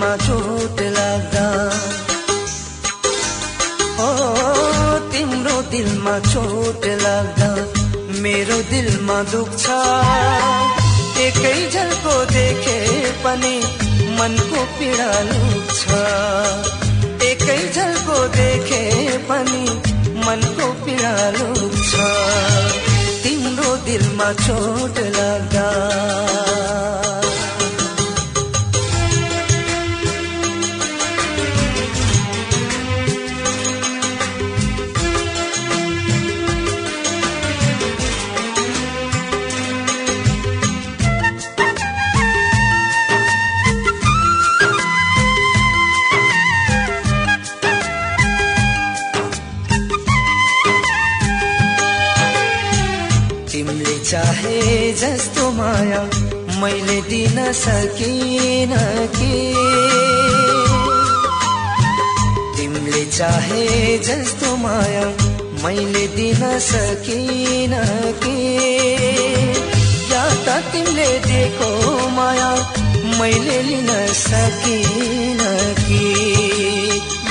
दिलमा चोट लाग्दा, ओ तिम्रो दिलमा चोट लाग्दा मेरो दिलमा दुख्छ। एकै झल्को देखे पनि मनको पीडा लुक्छ। एकै झल्को देखे पनि मनको पीडा लुक्छ। तिम्रो दिलमा चोट लाग्दा। तिमीले चाहे जस्तो माया मैले दिन सकिन कि, तिमीले चाहे जस्तो माया मैले दिन सकिन कि, या त तिमीले दिएको माया मैले लिन सकिन कि,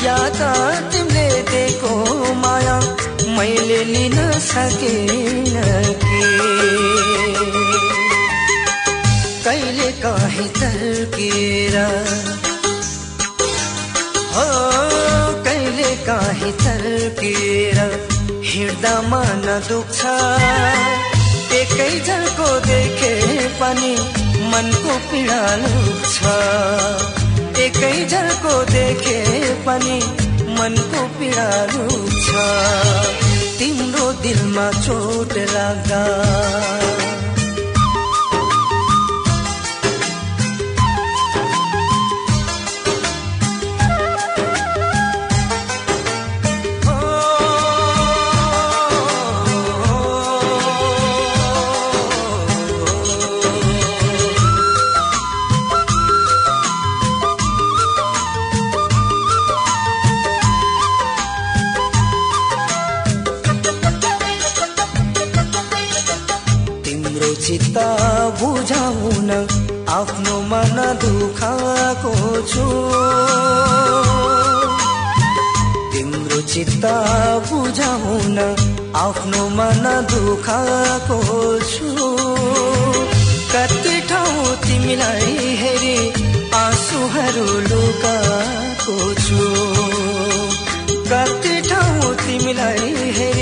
या त तिमीले दिएको माया मैले लिन सकिन कि। कहिले काहीँ तर्केर, हो कहिले काहीँ तर्केर हिँड्दा मन दुख्छ। एकै झल्को देखे पनि मनको पीडा लुक्छ। एकै झल्को देखे पनि मनको पीडा लुक्छ। तिम्रो दिलमा चोट लाग्दा। चित्त बुझाउन आफ्नो मन दुखाएको छु। तिम्रो चित्त बुझाउन आफ्नो मन दुखाएको छु। कति ठाउँ तिमीलाई हेरी आँसुहरू लुकाएको छु। कति ठाउँ तिमीलाई हेरी